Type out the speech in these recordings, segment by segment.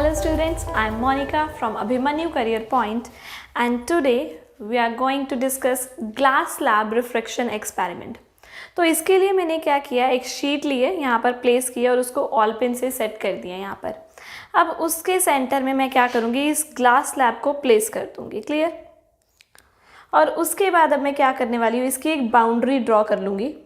Hello students, I am Monica from Abhimanyu Career Point and today we are going to discuss glass slab refraction experiment. तो इसके लिए मैंने क्या किया, एक शीट लिए, यहाँ पर प्लेस किया और उसको ऑल पिन से सेट कर दिया यहाँ पर. अब उसके सेंटर में मैं क्या करूँगी, इस ग्लास स्लैब को प्लेस कर दूँगी. क्लियर. और उसके बाद अब मैं क्या करने वाली हूँ, इसकी एक बाउंड्री ड्रॉ कर लूँगी.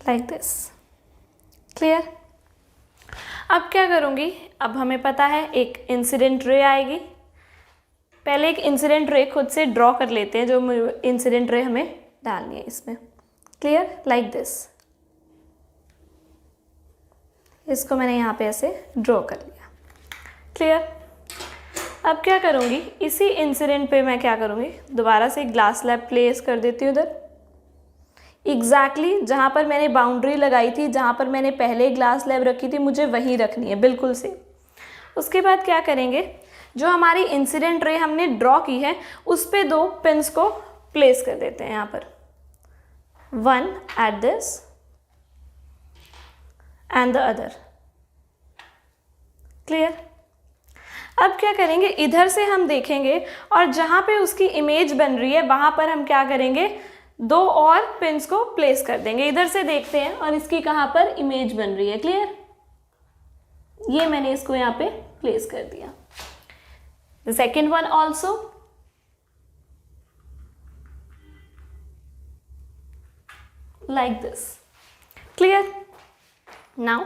Like this. क्लियर. अब क्या करूँगी, अब हमें पता है एक इंसिडेंट रे आएगी. पहले एक इंसिडेंट रे खुद से ड्रॉ कर लेते हैं, जो इंसिडेंट रे हमें डालनी है इसमें. क्लियर. Like this. इसको मैंने यहाँ पे ऐसे ड्रॉ कर लिया. क्लियर. अब क्या करूँगी, इसी इंसिडेंट पे मैं क्या करूँगी, दोबारा से ग्लास स्लैब प्लेस कर देती हूँ उधर. एग्जैक्टली जहाँ पर मैंने बाउंड्री लगाई थी, जहाँ पर मैंने पहले ग्लास स्लैब रखी थी, मुझे वहीं रखनी है बिल्कुल से. उसके बाद क्या करेंगे, जो हमारी इंसिडेंट रे हमने ड्रॉ की है उस पे दो पिन्स को प्लेस कर देते हैं यहाँ पर. One at this and the other. Clear. अब क्या करेंगे, इधर से हम देखेंगे और जहाँ पे उसकी इमेज बन रही है वहाँ पर हम क्या करेंगे, दो और पिन्स को प्लेस कर देंगे. इधर से देखते हैं और इसकी कहाँ पर इमेज बन रही है. क्लियर. ये मैंने इसको यहाँ पे प्लेस कर दिया. The second one also. Like this. Clear. Now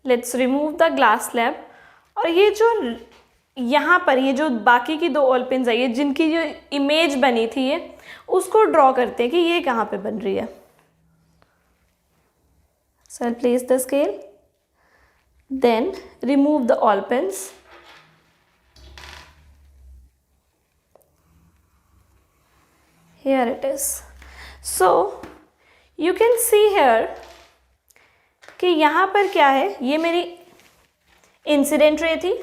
let's remove the glass slab. और ये जो यहाँ पर ये जो बाकी की दो ऑल पिन्स आई है, जिनकी जो इमेज बनी थी ये, उसको ड्रॉ करते हैं कि ये कहाँ पे बन रही है. So I'll place the scale, then remove the all pins. Here it is. So you can see here कि यहाँ पर क्या है, ये मेरी इंसिडेंट रे थी.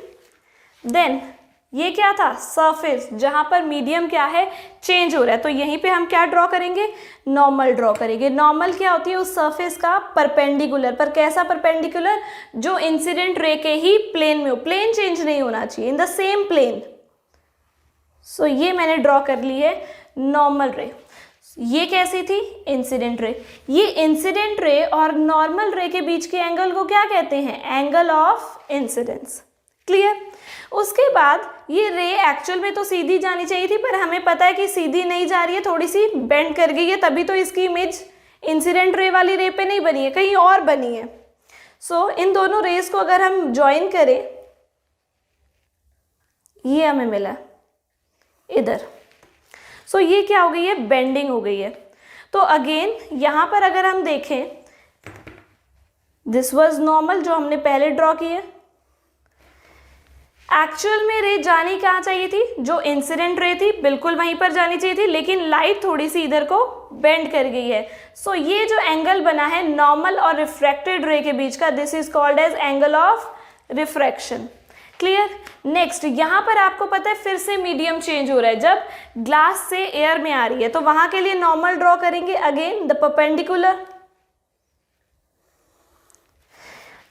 देन ये क्या था, सरफेस, जहाँ पर मीडियम क्या है, चेंज हो रहा है. तो यहीं पे हम क्या ड्रॉ करेंगे, नॉर्मल ड्रॉ करेंगे. नॉर्मल क्या होती है, उस सरफेस का परपेंडिकुलर. पर कैसा परपेंडिकुलर, जो इंसिडेंट रे के ही प्लेन में हो. प्लेन चेंज नहीं होना चाहिए, इन द सेम प्लेन. सो ये मैंने ड्रॉ कर ली है नॉर्मल रे. ये कैसी थी, इंसिडेंट रे. ये इंसिडेंट रे और नॉर्मल रे के बीच के एंगल को क्या कहते हैं, एंगल ऑफ इंसिडेंस. क्लियर. उसके बाद ये रे एक्चुअल में तो सीधी जानी चाहिए थी, पर हमें पता है कि सीधी नहीं जा रही है, थोड़ी सी बेंड कर गई है, तभी तो इसकी इमेज इंसिडेंट रे वाली रे पे नहीं बनी है, कहीं और बनी है. सो इन दोनों रेस को अगर हम ज्वाइन करें, ये हमें मिला इधर. सो ये क्या हो गई है, बेंडिंग हो गई है. तो अगेन यहाँ पर अगर हम देखें, दिस वाज नॉर्मल जो हमने पहले ड्रॉ की है. एक्चुअल में रे जानी कहाँ चाहिए थी, जो इंसिडेंट रे थी बिल्कुल वहीं पर जानी चाहिए थी, लेकिन लाइट थोड़ी सी इधर को बेंड कर गई है. सो ये जो एंगल बना है नॉर्मल और रिफ्रैक्टेड रे के बीच का, this is called as angle of refraction. Clear. Next, यहाँ पर आपको पता है फिर से मीडियम चेंज हो रहा है. जब ग्लास से एयर में आ रही है तो वहां के लिए नॉर्मल ड्रॉ करेंगे. Again the perpendicular.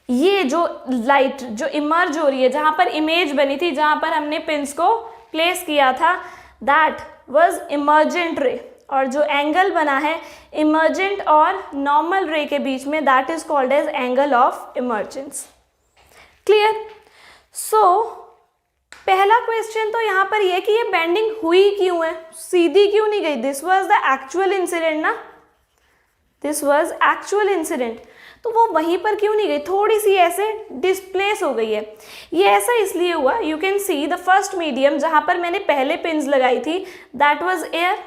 ये जो लाइट जो इमर्ज हो रही है, जहां पर इमेज बनी थी, जहां पर हमने पिन्स को प्लेस किया था, दैट वाज इमर्जेंट रे. और जो एंगल बना है इमर्जेंट और नॉर्मल रे के बीच में, that is called as angle of emergence. Clear. So पहला क्वेश्चन तो यहाँ पर यह कि ये बेंडिंग हुई क्यों है, सीधी क्यों नहीं गई. This was the actual incident ना, दिस वाज एक्चुअल इंसिडेंट. तो वो वहीं पर क्यों नहीं गई, थोड़ी सी ऐसे डिस्प्लेस हो गई है. ये ऐसा इसलिए हुआ, you can see the first medium जहां पर मैंने पहले पिन्स लगाई थी, दैट वाज एयर.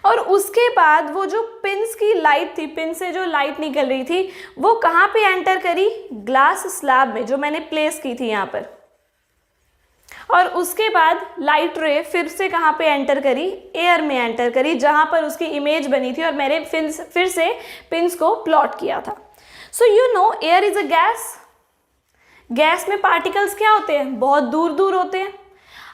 और उसके बाद वो जो पिन्स की लाइट थी, पिन से जो लाइट निकल रही थी, वो कहाँ पे एंटर करी, ग्लास स्लैब में जो मैंने प्लेस की थी यहाँ पर. और उसके बाद लाइट रे फिर से कहाँ पे एंटर करी, एयर में एंटर करी, जहाँ पर उसकी इमेज बनी थी और मैंने फिर से पिन्स को प्लॉट किया था. So you know air is a gas. Gas में पार्टिकल्स क्या होते हैं, बहुत दूर दूर होते हैं.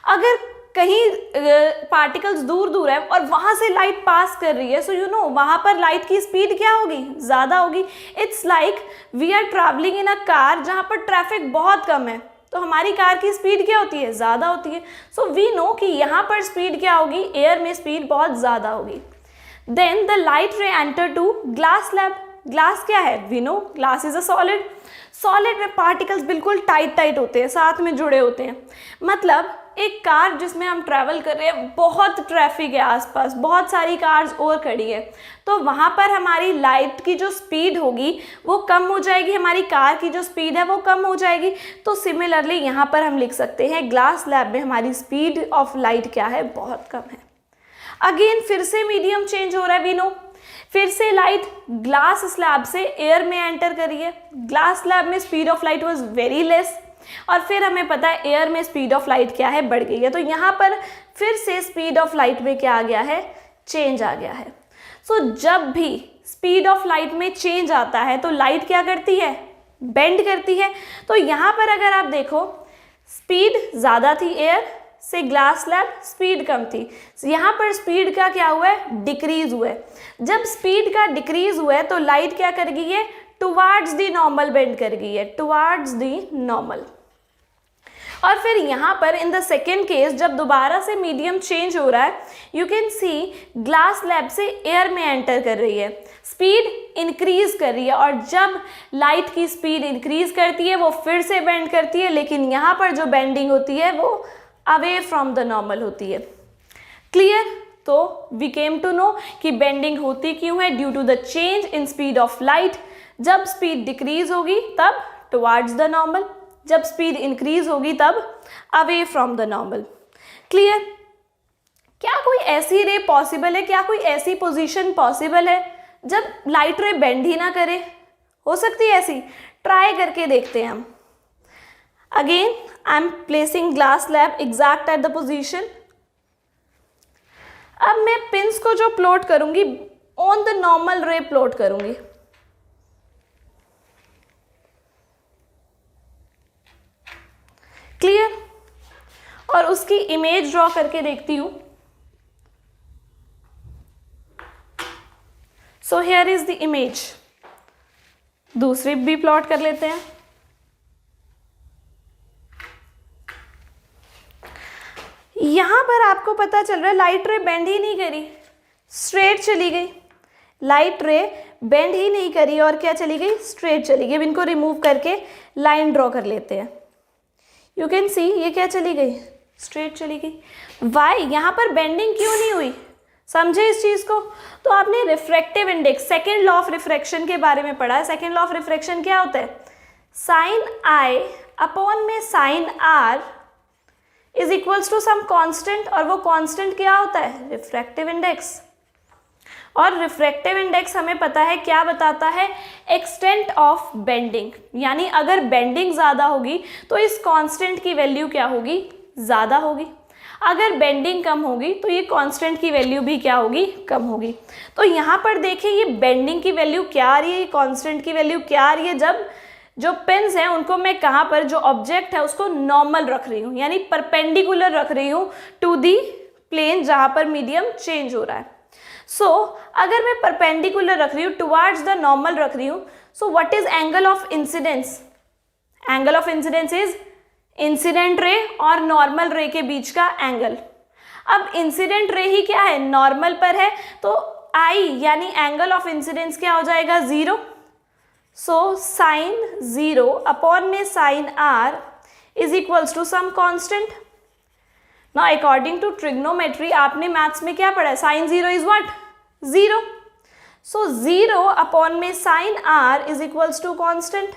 अगर कहीं पार्टिकल्स दूर दूर है और वहाँ से लाइट पास कर रही है, सो यू नो वहाँ पर लाइट की स्पीड क्या होगी, ज़्यादा होगी. It's like we are travelling in a car जहाँ पर ट्रैफिक बहुत कम है, तो हमारी कार की स्पीड क्या होती है, ज़्यादा होती है. सो वी नो कि यहाँ पर स्पीड क्या होगी, एयर में स्पीड बहुत ज़्यादा होगी. Then the light ray enter to glass slab. Glass क्या है, we know glass is a solid. Solid में पार्टिकल्स बिल्कुल टाइट होते हैं, साथ में जुड़े होते हैं. मतलब एक कार जिसमें हम ट्रैवल कर रहे हैं, बहुत ट्रैफिक है आसपास, बहुत सारी कार्स और खड़ी है, तो वहाँ पर हमारी लाइट की जो स्पीड होगी वो कम हो जाएगी, हमारी कार की जो स्पीड है वो कम हो जाएगी. तो सिमिलरली यहाँ पर हम लिख सकते हैं ग्लास स्लैब में हमारी स्पीड ऑफ लाइट क्या है, बहुत कम है. अगेन फिर से मीडियम चेंज हो रहा है, वी नो. फिर से लाइट ग्लास स्लैब से एयर में एंटर करी है. ग्लास स्लैब में speed of light was very less, और फिर हमें पता है एयर में स्पीड ऑफ लाइट क्या है, बढ़ गई है. तो यहाँ पर फिर से स्पीड ऑफ लाइट में क्या आ गया है, चेंज आ गया है. सो जब भी स्पीड ऑफ लाइट में चेंज आता है तो लाइट क्या करती है, बेंड करती है. तो यहाँ पर अगर आप देखो स्पीड ज़्यादा थी एयर से, ग्लास स्लैब स्पीड कम थी. यहाँ पर स्पीड का क्या हुआ है, डिक्रीज हुआ है. जब स्पीड का डिक्रीज हुआ है तो लाइट क्या कर गई है, टुवार्ड्स दी नॉर्मल बेंड कर गई है, टुवार्ड्स दी नॉर्मल. और फिर यहाँ पर इन द सेकेंड केस जब दोबारा से मीडियम चेंज हो रहा है, you can see glass slab से एयर में एंटर कर रही है, स्पीड इंक्रीज कर रही है. और जब लाइट की स्पीड इंक्रीज करती है वो फिर से बेंड करती है, लेकिन यहाँ पर जो बेंडिंग होती है वो अवे फ्रॉम द नॉर्मल होती है. क्लियर. तो वी केम टू नो कि बेंडिंग होती क्यों है, due to the change in speed of light. जब स्पीड डिक्रीज होगी तब टुवार्ड्स द नॉर्मल, जब स्पीड इंक्रीज होगी तब away from the normal. Clear. क्या कोई ऐसी रे पॉसिबल है, क्या कोई ऐसी पोजीशन पॉसिबल है जब लाइट रे बेंड ही ना करे, हो सकती है ऐसी, ट्राई करके देखते हैं हम. Again I am placing glass slab exact at the position. अब मैं पिंस को जो प्लॉट करूंगी ऑन द नॉर्मल रे प्लॉट करूंगी. क्लियर. और उसकी इमेज ड्रॉ करके देखती हूं. So here is the image. दूसरी भी प्लॉट कर लेते हैं. यहां पर आपको पता चल रहा है लाइट रे बेंड ही नहीं करी, स्ट्रेट चली गई. लाइट रे बेंड ही नहीं करी और क्या चली गई, स्ट्रेट चली गई. अब इनको रिमूव करके लाइन ड्रॉ कर लेते हैं. यू कैन सी ये क्या चली गई, स्ट्रेट चली गई. वाई, यहाँ पर बेंडिंग क्यों नहीं हुई, समझे इस चीज़ को. तो आपने refractive index, second law of refraction के बारे में पढ़ा है. सेकेंड लॉ ऑफ रिफ्रैक्शन क्या होता है, साइन आई अपॉन में sine are is equals to some constant, और वो कांस्टेंट क्या होता है, रिफ्रैक्टिव इंडेक्स. और रिफ्रैक्टिव इंडेक्स हमें पता है क्या बताता है, एक्सटेंट ऑफ बेंडिंग. यानी अगर बेंडिंग ज़्यादा होगी तो इस कांस्टेंट की वैल्यू क्या होगी, ज़्यादा होगी. अगर बेंडिंग कम होगी तो ये कांस्टेंट की वैल्यू भी क्या होगी, कम होगी. तो यहाँ पर देखिए ये बेंडिंग की वैल्यू क्या आ रही है, ये कांस्टेंट की वैल्यू क्या आ रही है. जब जो पिन्स हैं उनको मैं कहाँ पर, जो ऑब्जेक्ट है उसको नॉर्मल रख रही हूँ, यानी परपेंडिकुलर रख रही हूँ टू दी प्लेन जहाँ पर मीडियम चेंज हो रहा है. सो अगर मैं परपेंडिकुलर रख रही हूँ, टुवार्ड्स द नॉर्मल रख रही हूँ, so what is angle of incidence. Angle of incidence is incident ray और नॉर्मल रे के बीच का एंगल. अब इंसिडेंट रे ही क्या है, नॉर्मल पर है, तो आई यानी एंगल ऑफ इंसिडेंस क्या हो जाएगा, 0. सो साइन 0 अपॉन में sine are is equals to some constant. Now according to trigonometry आपने मैथ्स में क्या पढ़ा है, sine 0 is what, 0. So 0 upon में sine are is equals to constant.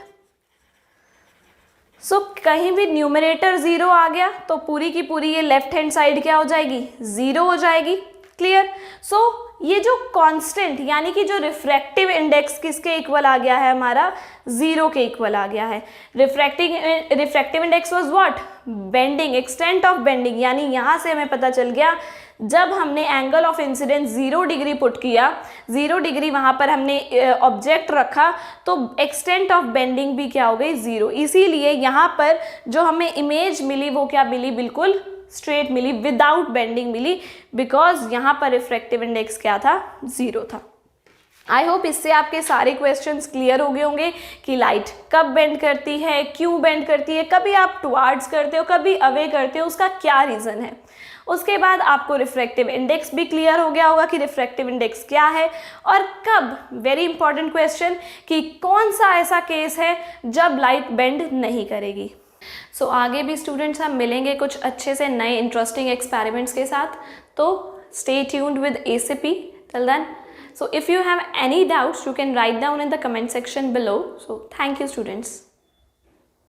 So कहीं भी न्यूमरेटर 0 आ गया तो पूरी की पूरी ये लेफ्ट हैंड साइड क्या हो जाएगी, 0 हो जाएगी. क्लियर. सो ये जो कांस्टेंट यानी कि जो रिफ्रैक्टिव इंडेक्स किसके इक्वल आ गया है, हमारा 0 के इक्वल आ गया है. Refractive index was what, bending, extent of bending. यानी यहाँ से हमें पता चल गया जब हमने angle of incidence 0 degree put किया, 0 डिग्री वहाँ पर हमने ऑब्जेक्ट रखा, तो एक्सटेंट ऑफ बेंडिंग भी क्या हो गई, 0. इसीलिए यहाँ पर जो हमें इमेज मिली वो क्या मिली, बिल्कुल स्ट्रेट मिली, विदाउट बेंडिंग मिली, बिकॉज यहाँ पर रिफ्रैक्टिव इंडेक्स क्या था, 0 था। आई होप इससे आपके सारे क्वेश्चंस क्लियर हो गए होंगे कि लाइट कब बेंड करती है, क्यों बेंड करती है, कभी आप टुवार्ड्स करते हो, कभी अवे करते हो, उसका क्या रीज़न है। उसके बाद आपको रिफ्रैक्टिव इंडेक्स भी क्लियर हो गया होगा कि रिफ्रैक्टिव इंडेक्स क्या है और कब, वेरी इंपॉर्टेंट क्वेश्चन, कि कौन सा ऐसा केस है जब लाइट बेंड नहीं करेगी। सो आगे भी स्टूडेंट्स हम मिलेंगे कुछ अच्छे से नए इंटरेस्टिंग एक्सपेरिमेंट्स के साथ, तो stay tuned with ACP till then. So if you have any doubts, you can write down in the comment section below. So thank you students.